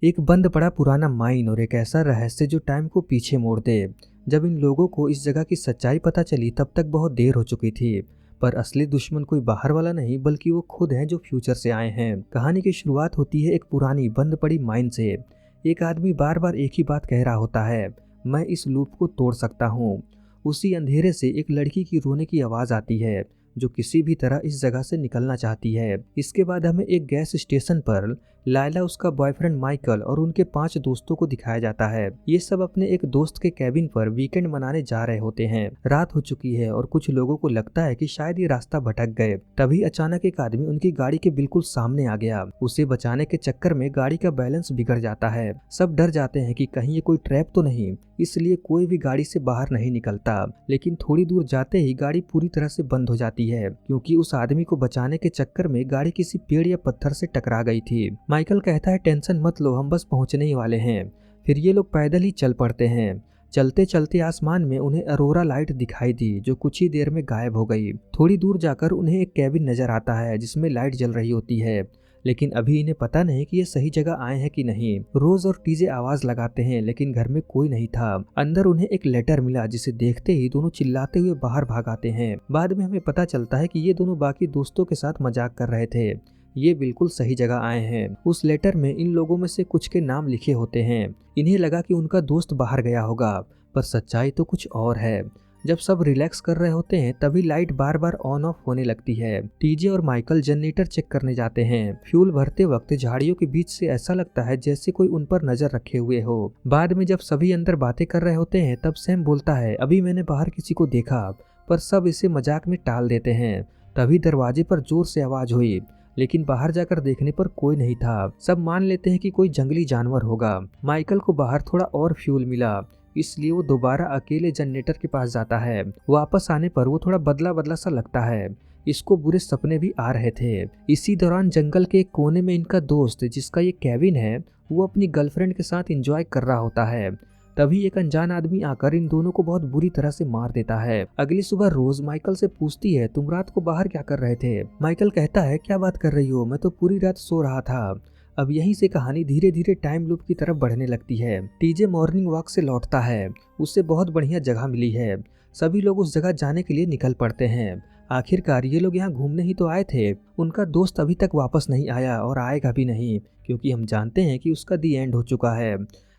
एक बंद पड़ा पुराना माइन और एक ऐसा रहस्य जो टाइम को पीछे मोड़ दे। जब इन लोगों को इस जगह की सच्चाई पता चली तब तक बहुत देर हो चुकी थी। पर असली दुश्मन कोई बाहर वाला नहीं बल्कि वो खुद हैं जो फ्यूचर से आए हैं। कहानी की शुरुआत होती है एक पुरानी बंद पड़ी माइन से। एक आदमी बार बार एक ही बात कह रहा होता है, मैं इस लूप को तोड़ सकता हूँ। उसी अंधेरे से एक लड़की की रोने की आवाज़ आती है जो किसी भी तरह इस जगह से निकलना चाहती है। इसके बाद हमें एक गैस स्टेशन पर लायला, उसका बॉयफ्रेंड माइकल और उनके 5 दोस्तों को दिखाया जाता है। ये सब अपने एक दोस्त के कैबिन पर वीकेंड मनाने जा रहे होते हैं। रात हो चुकी है और कुछ लोगों को लगता है कि शायद ये रास्ता भटक गए। तभी अचानक एक आदमी उनकी गाड़ी के बिल्कुल सामने आ गया। उसे बचाने के चक्कर में गाड़ी का बैलेंस बिगड़ जाता है। सब डर जाते हैं कि कहीं ये कोई ट्रैप तो नहीं, इसलिए कोई भी गाड़ी से बाहर नहीं निकलता। लेकिन थोड़ी दूर जाते ही गाड़ी पूरी तरह से बंद हो जाती है क्योंकि उस आदमी को बचाने के चक्कर में गाड़ी किसी पेड़ या पत्थर से टकरा गई थी। माइकल कहता है, टेंशन मत लो, हम बस पहुंचने ही वाले हैं। फिर ये लोग पैदल ही चल पड़ते हैं। चलते चलते आसमान में उन्हें अरोरा लाइट दिखाई दी जो कुछ ही देर में गायब हो गई। थोड़ी दूर जाकर उन्हें एक कैबिन नजर आता है जिसमें लाइट जल रही होती है, लेकिन अभी इन्हें पता नहीं कि ये सही जगह आए हैं कि नहीं। रोज और टीजे आवाज लगाते हैं लेकिन घर में कोई नहीं था। अंदर उन्हें एक लेटर मिला जिसे देखते ही दोनों चिल्लाते हुए बाहर भाग आते हैं। बाद में हमें पता चलता है कि ये दोनों बाकी दोस्तों के साथ मजाक कर रहे थे। ये बिल्कुल सही जगह आए हैं। उस लेटर में इन लोगों में से कुछ के नाम लिखे होते हैं। इन्हें लगा कि उनका दोस्त बाहर गया होगा, पर सच्चाई तो कुछ और है। जब सब रिलैक्स कर रहे होते हैं तभी light bar bar on off होने लगती है। टीजे और माइकल जनरेटर चेक करने जाते हैं। फ्यूल भरते वक्त झाड़ियों के बीच से ऐसा लगता है जैसे कोई उन पर नजर रखे हुए हो। बाद में जब सभी अंदर बातें कर रहे होते हैं तब सैम बोलता है, अभी मैंने बाहर किसी को देखा, पर सब इसे मजाक में टाल देते हैं। तभी दरवाजे पर जोर से आवाज हुई, लेकिन बाहर जाकर देखने पर कोई नहीं था। सब मान लेते हैं कि कोई जंगली जानवर होगा। माइकल को बाहर थोड़ा और फ्यूल मिला, इसलिए वो दोबारा अकेले जनरेटर के पास जाता है। वापस आने पर वो थोड़ा बदला बदला सा लगता है। इसको बुरे सपने भी आ रहे थे। इसी दौरान जंगल के एक कोने में इनका दोस्त, जिसका ये कैबिन है, वो अपनी गर्लफ्रेंड के साथ एंजॉय कर रहा होता है। तभी एक अनजान आदमी आकर इन दोनों को बहुत बुरी तरह से मार देता है। अगली सुबह रोज माइकल से पूछती है, तुम रात को बाहर क्या कर रहे थे? माइकल कहता है, क्या बात कर रही हो, मैं तो पूरी रात सो रहा था। अब यहीं से कहानी धीरे धीरे टाइम लूप की तरफ बढ़ने लगती है। टीजे मॉर्निंग वॉक से लौटता है। उससे बहुत बढ़िया जगह मिली है। सभी लोग उस जगह जाने के लिए निकल पड़ते हैं। आखिरकार ये लोग यहाँ घूमने ही तो आए थे। उनका दोस्त अभी तक वापस नहीं आया और आएगा भी नहीं, क्योंकि हम जानते हैं कि उसका दी एंड हो चुका है।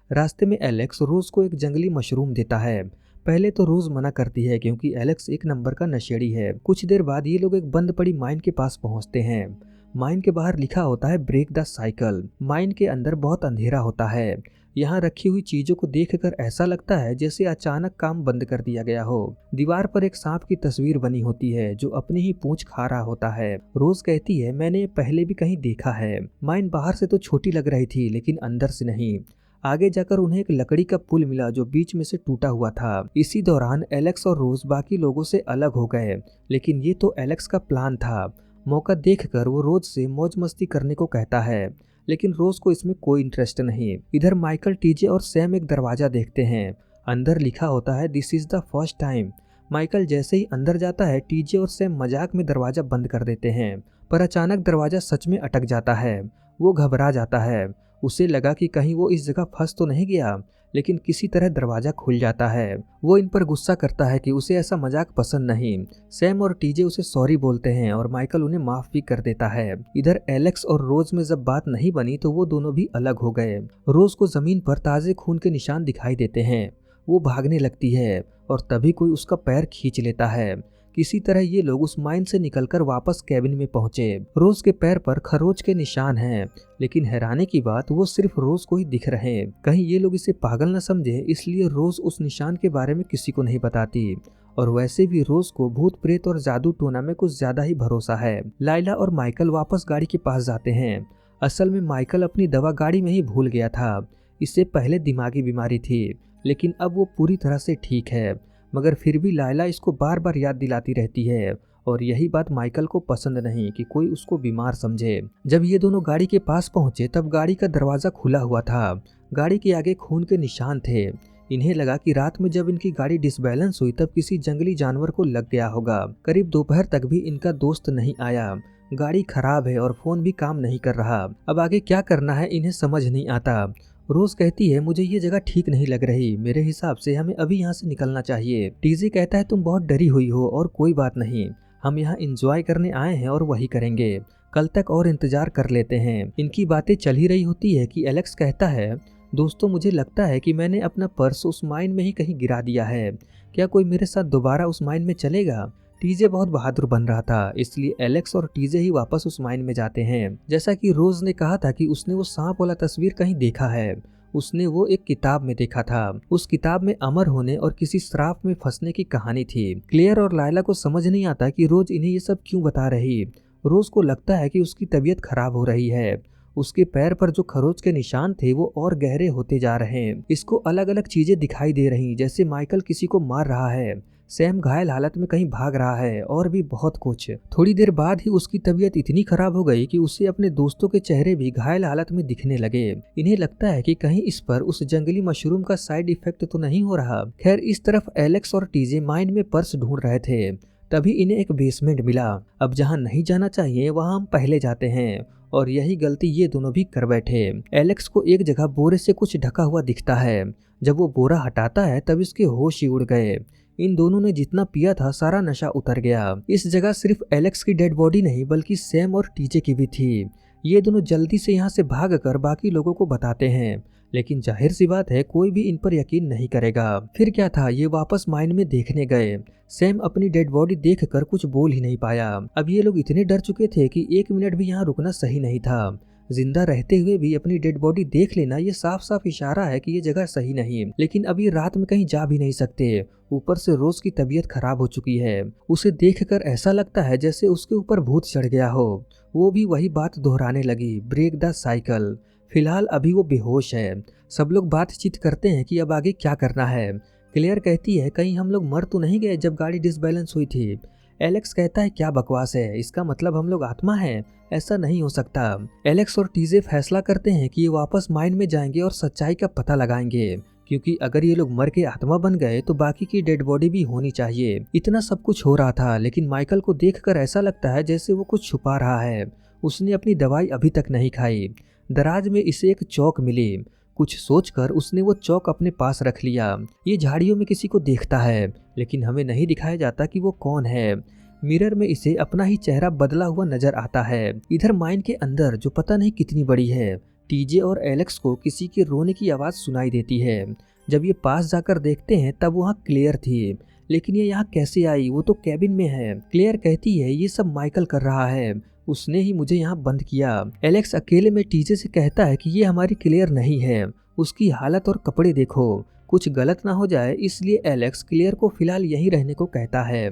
रास्ते में एलेक्स रोज को एक जंगली मशरूम देता है। पहले तो रोज मना करती है क्योंकि एलेक्स एक नंबर का नशेड़ी है। कुछ देर बाद ये लोग एक बंद पड़ी माइन के पास पहुंचते हैं। माइन के बाहर लिखा होता है, ब्रेक द साइकिल। माइन के अंदर बहुत अंधेरा होता है। यहाँ रखी हुई चीजों को देखकर ऐसा लगता है जैसे अचानक काम बंद कर दिया गया हो। दीवार पर एक सांप की तस्वीर बनी होती है जो अपनी ही पूंछ खा रहा होता है। रोज कहती है, मैंने ये पहले भी कहीं देखा है। माइन बाहर से तो छोटी लग रही थी लेकिन अंदर से नहीं। आगे जाकर उन्हें एक लकड़ी का पुल मिला जो बीच में से टूटा हुआ था। इसी दौरान एलेक्स और रोज बाकी लोगों से अलग हो गए, लेकिन ये तो एलेक्स का प्लान था। मौका देखकर वो रोज से मौज मस्ती करने को कहता है, लेकिन रोज को इसमें कोई इंटरेस्ट नहीं। इधर माइकल, टीजे और सैम एक दरवाजा देखते हैं। अंदर लिखा होता है, this is the first time. Michael जैसे ही अंदर जाता है, टीजे और सैम मजाक में दरवाजा बंद कर देते हैं, पर अचानक दरवाजा सच में अटक जाता है। वो घबरा जाता है। उसे लगा कि कहीं वो इस जगह फंस तो नहीं गया, लेकिन किसी तरह दरवाजा खुल जाता है। वो इन पर गुस्सा करता है कि उसे ऐसा मजाक पसंद नहीं। सैम और टीजे उसे सॉरी बोलते हैं और माइकल उन्हें माफ भी कर देता है। इधर एलेक्स और रोज में जब बात नहीं बनी तो वो दोनों भी अलग हो गए। रोज को जमीन पर ताजे खून के निशान दिखाई देते हैं। वो भागने लगती है और तभी कोई उसका पैर खींच लेता है। किसी तरह ये लोग उस माइन से निकलकर वापस कैबिन में पहुंचे। रोज के पैर पर खरोच के निशान हैं, लेकिन हैरानी की बात, वो सिर्फ रोज को ही दिख रहे हैं। कहीं ये लोग इसे पागल न समझे, इसलिए रोज उस निशान के बारे में किसी को नहीं बताती। और वैसे भी रोज को भूत प्रेत और जादू टोना में कुछ ज्यादा ही भरोसा है। लायला और माइकल वापस गाड़ी के पास जाते हैं। असल में माइकल अपनी दवा गाड़ी में ही भूल गया था। इससे पहले दिमागी बीमारी थी, लेकिन अब वो पूरी तरह से ठीक है। मगर फिर भी लायला इसको बार बार याद दिलाती रहती है और यही बात माइकल को पसंद नहीं कि कोई उसको बीमार समझे। जब ये दोनों गाड़ी के पास पहुंचे तब गाड़ी का दरवाजा खुला हुआ था। गाड़ी के आगे खून के निशान थे। इन्हें लगा कि रात में जब इनकी गाड़ी डिसबैलेंस हुई तब किसी जंगली जानवर को लग गया होगा। करीब दोपहर तक भी इनका दोस्त नहीं आया। गाड़ी खराब है और फोन भी काम नहीं कर रहा। अब आगे क्या करना है इन्हें समझ नहीं आता। रोज कहती है मुझे ये जगह ठीक नहीं लग रही, मेरे हिसाब से हमें अभी यहाँ से निकलना चाहिए। टीजे कहता है तुम बहुत डरी हुई हो और कोई बात नहीं, हम यहाँ एंजॉय करने आए हैं और वही करेंगे, कल तक और इंतजार कर लेते हैं। इनकी बातें चल ही रही होती है कि एलेक्स कहता है दोस्तों मुझे लगता है कि मैंने अपना पर्स उस माइन में ही कहीं गिरा दिया है, क्या कोई मेरे साथ दोबारा उस माइन में चलेगा। टीजे बहुत बहादुर बन रहा था, इसलिए एलेक्स और टीजे ही वापस उस माइन में जाते हैं। जैसा कि रोज ने कहा था कि उसने वो सांप वाला तस्वीर कहीं देखा है, उसने वो एक किताब में देखा था। उस किताब में अमर होने और किसी श्राप में फंसने की कहानी थी। क्लेयर और लायला को समझ नहीं आता कि रोज इन्हें ये सब क्यों बता रही। रोज को लगता है कि उसकी तबीयत खराब हो रही है, उसके पैर पर जो खरोच के निशान थे वो और गहरे होते जा रहे हैं। इसको अलग अलग चीजें दिखाई दे रही, जैसे माइकल किसी को मार रहा है, सैम घायल हालत में कहीं भाग रहा है और भी बहुत कुछ। थोड़ी देर बाद ही उसकी तबीयत इतनी खराब हो गई कि उसे अपने दोस्तों के चेहरे भी घायल हालत में दिखने लगे। इन्हें लगता है कि कहीं इस पर उस जंगली मशरूम का साइड इफेक्ट तो नहीं हो रहा। खैर इस तरफ एलेक्स और टीजे माइन में पर्स ढूंढ रहे थे, तभी इन्हें एक बेसमेंट मिला। अब जहाँ नहीं जाना चाहिए वहाँ हम पहले जाते हैं, और यही गलती ये दोनों भी कर बैठे। एलेक्स को एक जगह बोरे से कुछ ढका हुआ दिखता है, जब वो बोरा हटाता है तब इसके होश ही उड़ गए। इन दोनों ने जितना पिया था सारा नशा उतर गया। इस जगह सिर्फ एलेक्स की डेड बॉडी नहीं बल्कि सैम और टीजे की भी थी। ये दोनों जल्दी से यहाँ से भागकर बाकी लोगों को बताते हैं, लेकिन जाहिर सी बात है कोई भी इन पर यकीन नहीं करेगा। फिर क्या था, ये वापस माइन में देखने गए। सैम अपनी डेड बॉडी देखकर कुछ बोल ही नहीं पाया। अब ये लोग इतने डर चुके थे कि 1 मिनट भी यहाँ रुकना सही नहीं था। जिंदा रहते हुए भी अपनी डेड बॉडी देख लेना ये साफ साफ इशारा है कि ये जगह सही नहीं। लेकिन अब ये रात में कहीं जा भी नहीं सकते, ऊपर से रोज की तबीयत खराब हो चुकी है। उसे देखकर ऐसा लगता है जैसे उसके ऊपर भूत चढ़ गया हो। वो भी वही बात दोहराने लगी, ब्रेक द साइकिल। फिलहाल अभी वो बेहोश है। सब लोग बातचीत करते हैं कि अब आगे क्या करना है। क्लेयर कहती है कहीं हम लोग मर तो नहीं गए जब गाड़ी डिसबैलेंस हुई थी। एलेक्स कहता है क्या बकवास है, इसका मतलब हम लोग आत्मा हैं, ऐसा नहीं हो सकता। एलेक्स और टीजे फैसला करते हैं कि ये वापस माइन में जाएंगे और सच्चाई का पता लगाएंगे, क्योंकि अगर ये लोग मर के आत्मा बन गए तो बाकी की डेड बॉडी भी होनी चाहिए। इतना सब कुछ हो रहा था, लेकिन माइकल को देखकर ऐसा लगता है जैसे वो कुछ छुपा रहा है। उसने अपनी दवाई अभी तक नहीं खाई। दराज में इसे एक चौक मिली। कुछ सोचकर उसने वो चौक अपने पास रख लिया। ये झाड़ियों में किसी को देखता है, लेकिन हमें नहीं दिखाया जाता कि वो कौन है। मिरर में इसे अपना ही चेहरा बदला हुआ नजर आता है। इधर माइन के अंदर, जो पता नहीं कितनी बड़ी है, टीजे और एलेक्स को किसी के रोने की आवाज सुनाई देती है। जब ये पास जाकर देखते हैं तब वहाँ क्लेयर थी, लेकिन ये यहाँ कैसे आई, वो तो कैबिन में है। क्लेयर कहती है ये सब माइकल कर रहा है, उसने ही मुझे यहाँ बंद किया। एलेक्स अकेले में टीजे से कहता है कि ये हमारी क्लेयर नहीं है, उसकी हालत और कपड़े देखो, कुछ गलत ना हो जाए, इसलिए एलेक्स क्लेयर को फिलहाल यहीं रहने को कहता है।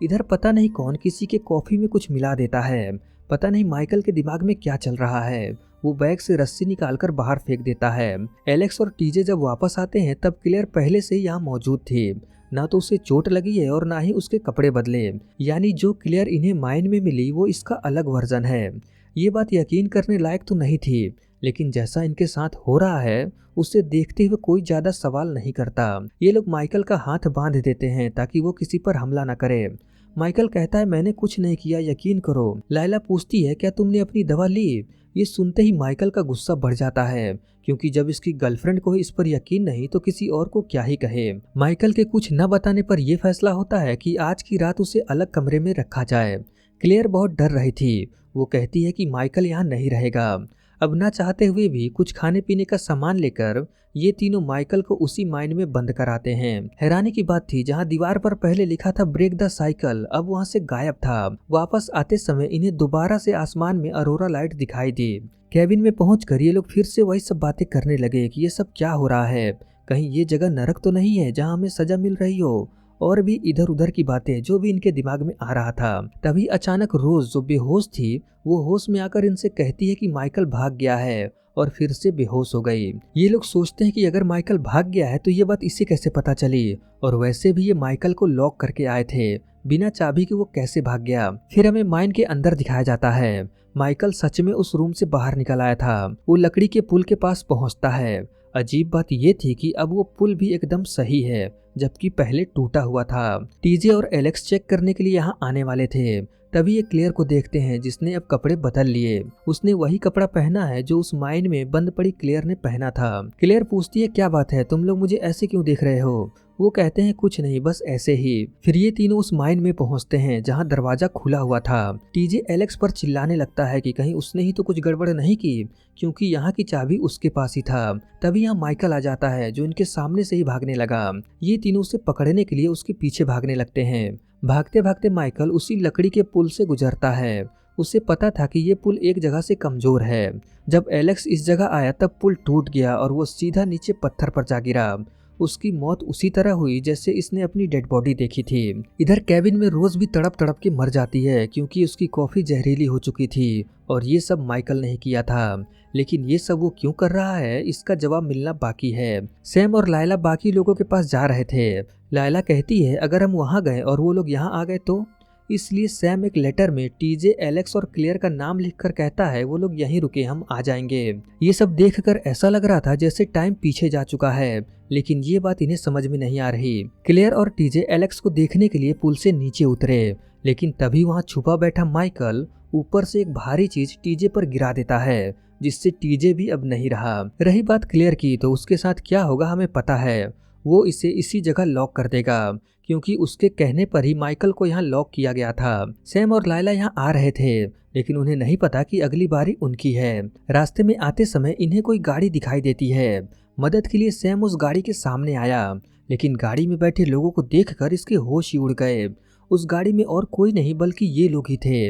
इधर पता नहीं कौन किसी के कॉफी में कुछ मिला देता है। पता नहीं माइकल के दिमाग में क्या चल रहा है। वो बैग से रस्सी निकालकर बाहर फेंक देता है। एलेक्स और टीजे जब वापस आते हैं तब क्लेयर पहले से यहाँ मौजूद थी। ना तो उसे चोट लगी है और ना ही उसके कपड़े बदले, यानी जो क्लेयर इन्हें माइन में मिली वो इसका अलग वर्जन है। ये बात यकीन करने लायक तो नहीं थी, लेकिन जैसा इनके साथ हो रहा है उसे देखते हुए कोई ज्यादा सवाल नहीं करता। ये लोग माइकल का हाथ बांध देते हैं ताकि वो किसी पर हमला न करे। माइकल कहता है मैंने कुछ नहीं किया, यकीन करो। लायला पूछती है क्या तुमने अपनी दवा ली। ये सुनते ही माइकल का गुस्सा बढ़ जाता है, क्योंकि जब इसकी गर्लफ्रेंड को इस पर यकीन नहीं तो किसी और को क्या ही कहे। माइकल के कुछ न बताने पर यह फैसला होता है कि आज की रात उसे अलग कमरे में रखा जाए। क्लेयर बहुत डर रही थी। वो कहती है कि माइकल यहाँ नहीं रहेगा। अब ना चाहते हुए भी कुछ खाने पीने का सामान लेकर ये तीनों माइकल को उसी माइन में बंद कराते हैं। हैरानी की बात थी, जहाँ दीवार पर पहले लिखा था ब्रेक द साइकिल, अब वहाँ से गायब था। वापस आते समय इन्हें दोबारा से आसमान में अरोरा लाइट दिखाई दी। कैबिन में पहुंचकर ये लोग फिर से वही सब बातें करने लगे कि ये सब क्या हो रहा है, कहीं ये जगह नरक तो नहीं है जहाँ हमें सजा मिल रही हो, और भी इधर उधर की बातें जो भी इनके दिमाग में आ रहा था। तभी अचानक रोज जो बेहोश थी वो होश में आकर इनसे कहती है कि माइकल भाग गया है, और फिर से बेहोश हो गई। ये लोग सोचते हैं कि अगर माइकल भाग गया है तो ये बात इसे कैसे पता चली, और वैसे भी ये माइकल को लॉक करके आए थे, बिना चाबी के वो कैसे भाग गया। फिर हमें माइन के अंदर दिखाया जाता है। माइकल सच में उस रूम से बाहर निकल आया था। वो लकड़ी के पुल के पास पहुंचता है। अजीब बात ये थी कि अब वो पुल भी एकदम सही है, जबकि पहले टूटा हुआ था। टीजे और एलेक्स चेक करने के लिए यहाँ आने वाले थे, तभी ये क्लेयर को देखते हैं जिसने अब कपड़े बदल लिए। उसने वही कपड़ा पहना है जो उस माइन में बंद पड़ी क्लेयर ने पहना था। क्लेयर पूछती है क्या बात है, तुम लोग मुझे ऐसे क्यों देख रहे हो? वो कहते हैं कुछ नहीं, बस ऐसे ही। फिर ये तीनों उस माइन में पहुंचते हैं जहां दरवाजा खुला हुआ था। टीजे एलेक्स पर चिल्लाने लगता है कि कहीं उसने ही तो कुछ गड़बड़ नहीं की, क्योंकि यहाँ की चाबी उसके पास ही था। तभी यहाँ माइकल आ जाता है जो इनके सामने से ही भागने लगा। ये तीनों उसे पकड़ने के लिए उसके पीछे भागने लगते हैं। भागते भागते माइकल उसी लकड़ी के पुल से गुजरता है। उसे पता था कि ये पुल एक जगह से कमजोर है। जब एलेक्स इस जगह आया तब पुल टूट गया और वो सीधा नीचे पत्थर पर जा गिरा। उसकी मौत उसी तरह हुई जैसे इसने अपनी डेड बॉडी देखी थी। इधर कैबिन में रोज भी तड़प तड़प के मर जाती है क्योंकि उसकी कॉफी जहरीली हो चुकी थी और ये सब माइकल ने किया था। लेकिन ये सब वो क्यों कर रहा है, इसका जवाब मिलना बाकी है। सैम और लायला बाकी लोगों के पास जा रहे थे। लायला कहती है अगर हम वहां गए और वो लोग यहाँ आ गए तो। इसलिए सैम एक लेटर में टीजे, एलेक्स और क्लेयर का नाम लिखकर कहता है वो लोग यहीं रुके, हम आ जाएंगे। ये सब देखकर ऐसा लग रहा था जैसे टाइम पीछे जा चुका है, लेकिन ये बात इन्हें समझ में नहीं आ रही। क्लेयर और टीजे एलेक्स को देखने के लिए पुल से नीचे उतरे, लेकिन तभी वहां छुपा बैठा माइकल ऊपर से एक भारी चीज टीजे पर गिरा देता है, जिससे टीजे भी अब नहीं रहा। रही बात क्लेयर की तो उसके साथ क्या होगा हमें पता है। वो इसे इसी जगह लॉक कर देगा क्योंकि उसके कहने पर ही माइकल को यहाँ लॉक किया गया था। सैम और लायला यहाँ आ रहे थे, लेकिन उन्हें नहीं पता कि अगली बारी उनकी है। रास्ते में आते समय इन्हें कोई गाड़ी दिखाई देती है। मदद के लिए सैम उस गाड़ी के सामने आया, लेकिन गाड़ी में बैठे लोगों को देखकर इसके होश ही उड़ गए। उस गाड़ी में और कोई नहीं बल्कि ये लोग ही थे।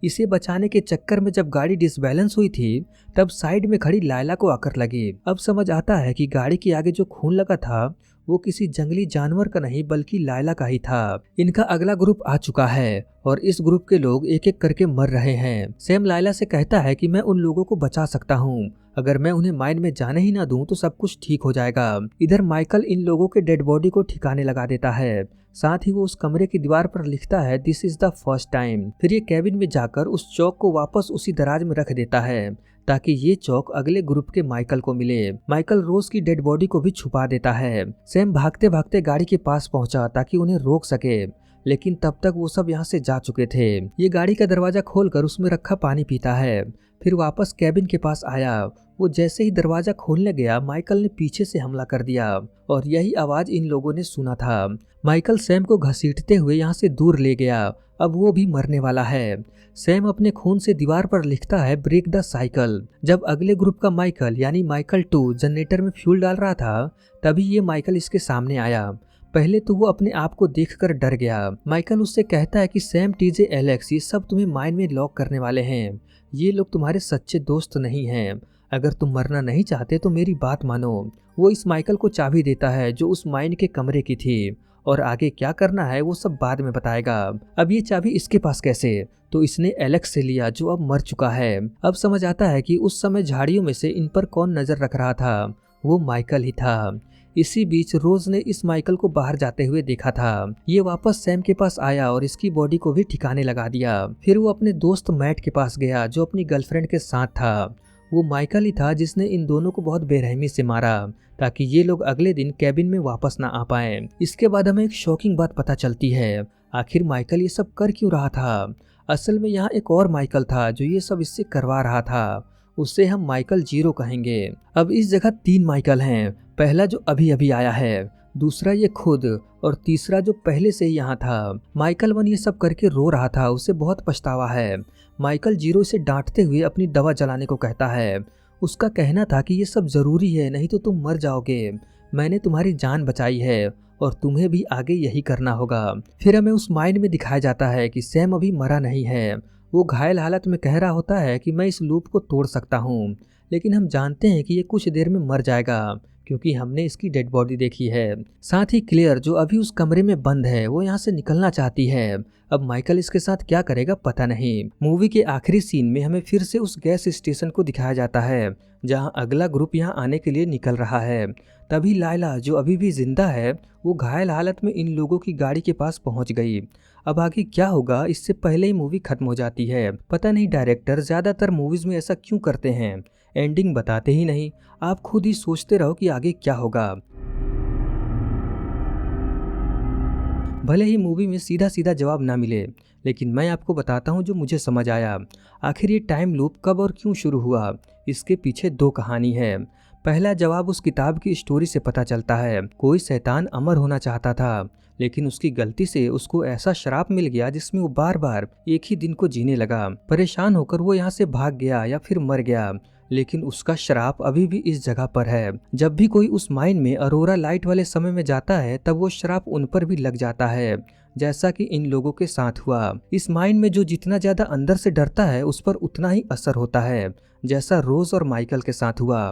इसे बचाने के चक्कर में जब गाड़ी डिसबैलेंस हुई थी तब साइड में खड़ी लायला को आकर लगी। अब समझ आता है कि गाड़ी के आगे जो खून लगा था वो किसी जंगली जानवर का नहीं बल्कि लायला का ही था। इनका अगला ग्रुप आ चुका है और इस ग्रुप के लोग एक एक करके मर रहे हैं। सैम लायला से कहता है कि मैं उन लोगों को बचा सकता हूँ, अगर मैं उन्हें माइन में जाने ही ना दूं तो सब कुछ ठीक हो जाएगा। इधर माइकल इन लोगों के डेड बॉडी को ठिकाने लगा देता है। साथ ही वो उस कमरे की दीवार पर लिखता है this is the first time. फिर ये कैबिन में जाकर उस चौक को वापस उसी दराज में रख देता है ताकि ये चौक अगले ग्रुप के माइकल को मिले। माइकल रोज की डेड बॉडी को भी छुपा देता है। सैम भागते भागते गाड़ी के पास पहुंचा ताकि उन्हें रोक सके, लेकिन तब तक वो सब यहाँ से जा चुके थे। ये गाड़ी का दरवाजा खोलकर उसमें रखा पानी पीता है, फिर वापस कैबिन के पास आया। वो जैसे ही दरवाजा खोलने गया माइकल ने पीछे से हमला कर दिया और यही आवाज इन लोगों ने सुना था। माइकल सैम को घसीटते हुए यहाँ से दूर ले गया। अब वो भी मरने वाला है। सैम अपने खून से दीवार पर लिखता है ब्रेक द साइकिल। जब अगले ग्रुप का माइकल यानी माइकल 2 जनरेटर में फ्यूल डाल रहा था तभी ये माइकल इसके सामने आया। पहले तो वो अपने आप को देखकर डर गया। माइकल उससे कहता है कि सैम, टीजे, एलेक्स ये सब तुम्हें माइन में लॉक करने वाले हैं। ये लोग तुम्हारे सच्चे दोस्त नहीं हैं। अगर तुम मरना नहीं चाहते तो मेरी बात मानो। वो इस माइकल को चाबी देता है जो उस माइन के कमरे की थी और आगे क्या करना है वो सब बाद में बताएगा। अब ये चाबी इसके पास कैसे? तो इसने एलेक्स से लिया जो अब मर चुका है। अब समझ आता है कि उस समय झाड़ियों में से इन पर कौन नजर रख रहा था, वो माइकल ही था। इसी बीच रोज ने इस माइकल को बाहर जाते हुए देखा था। ये वापस सैम के पास आया और इसकी बॉडी को भी ठिकाने लगा दिया। फिर वो अपने दोस्त मैट के पास गया जो अपनी गर्लफ्रेंड के साथ था। वो माइकल ही था जिसने इन दोनों को बहुत बेरहमी से मारा ताकि ये लोग अगले दिन कैबिन में वापस ना आ पाए। इसके बाद हमें एक शॉकिंग बात पता चलती है, आखिर माइकल ये सब कर क्यों रहा था। असल में यहाँ एक और माइकल था जो ये सब इससे करवा रहा था। उससे हम माइकल 0 कहेंगे। अब इस जगह 3 माइकल हैं। पहला जो अभी अभी आया है, दूसरा ये खुद और तीसरा जो पहले से ही यहाँ था। माइकल 1 ये सब करके रो रहा था, उसे बहुत पछतावा है। माइकल 0 इसे डांटते हुए अपनी दवा जलाने को कहता है। उसका कहना था कि ये सब जरूरी है, नहीं तो तुम मर जाओगे। मैंने तुम्हारी जान बचाई है और तुम्हें भी आगे यही करना होगा। फिर हमें उस माइन में दिखाया जाता है कि सैम अभी मरा नहीं है। वो घायल हालत में कह रहा होता है कि मैं इस लूप को तोड़ सकता हूँ, लेकिन हम जानते हैं कि ये कुछ देर में मर जाएगा क्योंकि हमने इसकी डेड बॉडी देखी है। साथ ही क्लेयर जो अभी उस कमरे में बंद है वो यहाँ से निकलना चाहती है। अब माइकल इसके साथ क्या करेगा पता नहीं। मूवी के आखिरी सीन में हमें फिर से उस गैस स्टेशन को दिखाया जाता है जहाँ अगला ग्रुप यहाँ आने के लिए निकल रहा है। तभी लायला जो अभी भी जिंदा है वो घायल हालत में इन लोगों की गाड़ी के पास पहुंच गई। अब आगे क्या होगा इससे पहले ही मूवी खत्म हो जाती है। पता नहीं डायरेक्टर ज्यादातर मूवीज में ऐसा क्यों करते हैं, एंडिंग बताते ही नहीं। आप खुद ही सोचते रहो कि आगे क्या होगा। भले ही मूवी में सीधा सीधा जवाब ना मिले, लेकिन मैं आपको बताता हूँ जो मुझे समझ आया। आखिर ये टाइम लूप कब और क्यों शुरू हुआ, इसके पीछे दो कहानी है। पहला जवाब उस किताब की स्टोरी से पता चलता है। कोई शैतान अमर होना चाहता था, लेकिन उसकी गलती से उसको ऐसा श्राप मिल गया जिसमें वो बार बार एक ही दिन को जीने लगा। परेशान होकर वो यहाँ से भाग गया या फिर मर गया, लेकिन उसका श्राप अभी भी इस जगह पर है। जब भी कोई उस माइन में अरोरा लाइट वाले समय में जाता है, तब वो श्राप उन पर भी लग जाता है, जैसा कि इन लोगों के साथ हुआ। इस माइन में जो जितना ज्यादा अंदर से डरता है, उस पर उतना ही असर होता है, जैसा रोज और माइकल के साथ हुआ।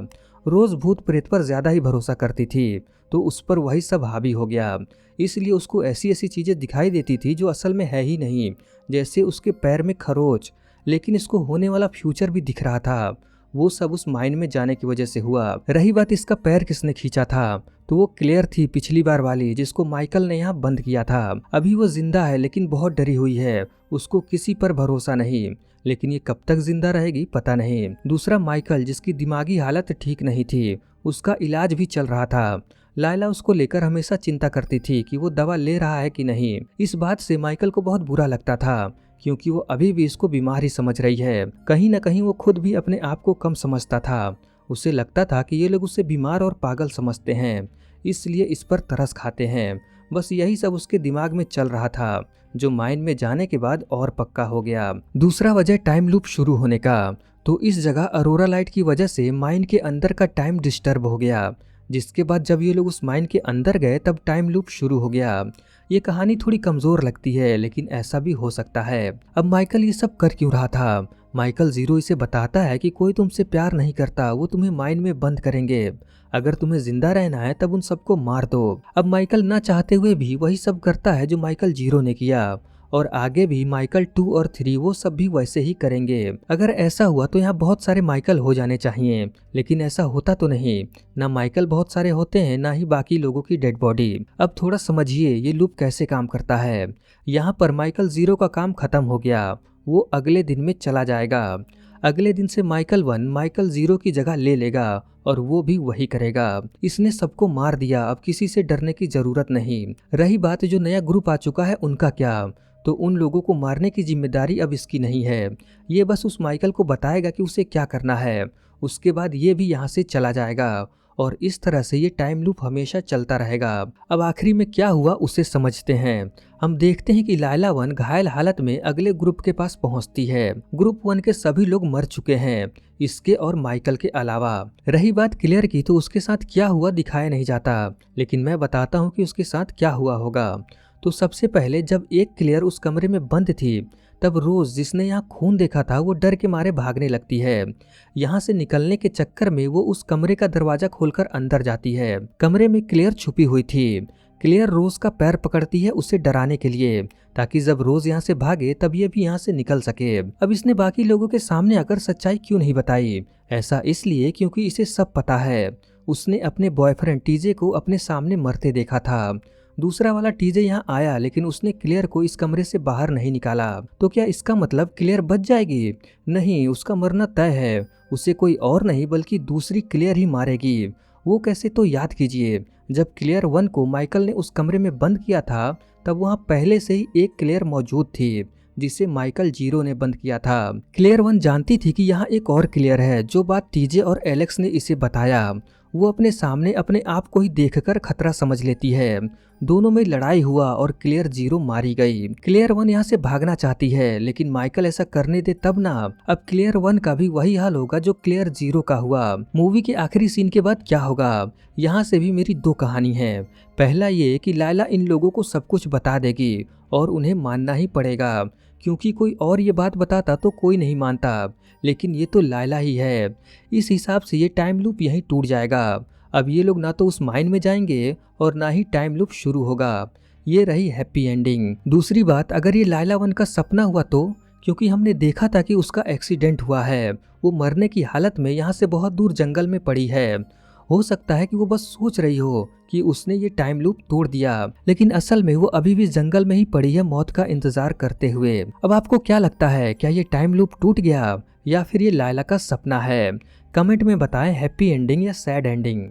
रोज भूत प्रेत पर ज्यादा ही भरोसा करती थी, तो उस पर वही सब हावी हो गया। इसलिए उसको ऐसी ऐसी चीजें दिखाई देती थी जो असल में है ही नहीं, जैसे उसके पैर में खरोच, लेकिन इसको होने वाला फ्यूचर भी दिख रहा था। वो सब उस माइन में जाने की वजह से हुआ। रही बात इसका पैर किसने खींचा था, तो वो क्लेयर थी, पिछली बार वाली, जिसको माइकल ने यहाँ बंद किया था। अभी वो जिंदा है, लेकिन बहुत डरी हुई है, उसको किसी पर भरोसा नहीं, लेकिन ये कब तक जिंदा रहेगी पता नहीं। दूसरा माइकल, जिसकी दिमागी हालत ठीक नहीं थी, उसका इलाज भी चल रहा था। लायला उसको लेकर हमेशा चिंता करती थी कि वो दवा ले रहा है कि नहीं। इस बात से माइकल को बहुत बुरा लगता था, क्योंकि वो अभी भी इसको बीमार ही समझ रही है। कहीं न कहीं वो खुद भी अपने आप को कम समझता था। उसे लगता था कि ये लोग उसे बीमार और पागल समझते हैं, इसलिए इस पर तरस खाते हैं। बस यही सब उसके दिमाग में चल रहा था, जो माइन में जाने के बाद और पक्का हो गया। दूसरा वजह टाइम लूप शुरू होने का, तो इस जगह अरोरा लाइट की वजह से माइन के अंदर का टाइम डिस्टर्ब हो गया, जिसके बाद जब ये लोग उस माइन के अंदर गए तब टाइम लूप शुरू हो गया। ये कहानी थोड़ी कमजोर लगती है, लेकिन ऐसा भी हो सकता है। अब माइकल ये सब कर क्यों रहा था? माइकल जीरो इसे बताता है कि कोई तुमसे प्यार नहीं करता, वो तुम्हें माइन में बंद करेंगे। अगर तुम्हें जिंदा रहना है तब उन सबको मार दो। अब माइकल ना चाहते हुए भी वही सब करता है जो माइकल जीरो ने किया, और आगे भी माइकल 2 और 3 वो सब भी वैसे ही करेंगे। अगर ऐसा हुआ तो यहाँ बहुत सारे माइकल हो जाने चाहिए, लेकिन ऐसा होता तो नहीं। ना माइकल बहुत सारे होते हैं, ना ही बाकी लोगों की डेड बॉडी। अब थोड़ा समझिए ये लूप कैसे काम करता है। यहाँ पर माइकल जीरो का काम खत्म हो गया, वो अगले दिन में चला जाएगा। अगले दिन से माइकल 1 माइकल जीरो की जगह ले लेगा, और वो भी वही करेगा। इसने सबको मार दिया, अब किसी से डरने की जरूरत नहीं। रही बात जो नया ग्रुप आ चुका है उनका क्या, तो उन लोगों को मारने की जिम्मेदारी अब इसकी नहीं है। ये बस उस माइकल को बताएगा कि उसे क्या करना है, उसके बाद ये भी यहाँ से चला जाएगा, और इस तरह से ये टाइम लूप हमेशा चलता रहेगा। अब आखिरी में क्या हुआ उसे समझते हैं। हम देखते हैं कि लायला 1 घायल हालत में अगले ग्रुप के पास पहुंचती है। ग्रुप 1 के सभी लोग मर चुके हैं, इसके और माइकल के अलावा। रही बात क्लेयर की, तो उसके साथ क्या हुआ दिखाया नहीं जाता, लेकिन मैं बताता हूँ कि उसके साथ क्या हुआ होगा। तो सबसे पहले जब एक क्लेयर उस कमरे में बंद थी, तब रोज, जिसने यहाँ खून देखा था, वो डर के मारे भागने लगती है। यहाँ से निकलने के चक्कर में वो उस कमरे का दरवाजा खोलकर अंदर जाती है। कमरे में क्लेयर छुपी हुई थी। क्लेयर रोज का पैर पकड़ती है उसे डराने के लिए, ताकि जब रोज यहाँ से भागे तब ये भी यहाँ से निकल सके। अब इसने बाकी लोगों के सामने आकर सच्चाई क्यों नहीं बताई? ऐसा इसलिए क्योंकि इसे सब पता है। उसने अपने बॉयफ्रेंड टीजे को अपने सामने मरते देखा था। दूसरा वाला टीजे यहाँ आया, लेकिन उसने क्लेयर को इस कमरे से बाहर नहीं निकाला। तो क्या इसका मतलब क्लेयर बच जाएगी? नहीं, उसका मरना तय है। उसे कोई और नहीं बल्कि दूसरी क्लेयर ही मारेगी। वो कैसे, तो याद कीजिए, जब क्लेयर 1 को माइकल ने उस कमरे में बंद किया था, तब वहाँ पहले से ही एक क्लेयर मौजूद थी, जिसे माइकल जीरो ने बंद किया था। क्लेयर 1 जानती थी कि यहाँ एक और क्लेयर है। जो बात टीजे और एलेक्स ने इसे बताया, वो अपने सामने अपने आप को ही देखकर खतरा समझ लेती है। दोनों में लड़ाई हुआ और क्लेयर जीरो मारी गई। क्लेयर 1 यहाँ से भागना चाहती है, लेकिन माइकल ऐसा करने दे तब ना। अब क्लेयर 1 का भी वही हाल होगा जो क्लेयर जीरो का हुआ। मूवी के आखिरी सीन के बाद क्या होगा, यहाँ से भी मेरी दो कहानी है। पहला ये कि लायला इन लोगों को सब कुछ बता देगी और उन्हें मानना ही पड़ेगा, क्योंकि कोई और ये बात बताता तो कोई नहीं मानता, लेकिन ये तो लायला ही है। इस हिसाब से ये टाइम लूप यहीं टूट जाएगा। अब ये लोग ना तो उस माइन में जाएंगे और ना ही टाइम लूप शुरू होगा। ये रही हैप्पी एंडिंग। दूसरी बात, अगर ये लायला 1 का सपना हुआ तो, क्योंकि हमने देखा था कि उसका एक्सीडेंट हुआ है, वो मरने की हालत में यहाँ से बहुत दूर जंगल में पड़ी है। हो सकता है कि वो बस सोच रही हो कि उसने ये टाइम लूप तोड़ दिया, लेकिन असल में वो अभी भी जंगल में ही पड़ी है मौत का इंतजार करते हुए। अब आपको क्या लगता है, क्या ये टाइम लूप टूट गया या फिर ये लायला का सपना है? कमेंट में बताएं हैप्पी एंडिंग या सैड एंडिंग।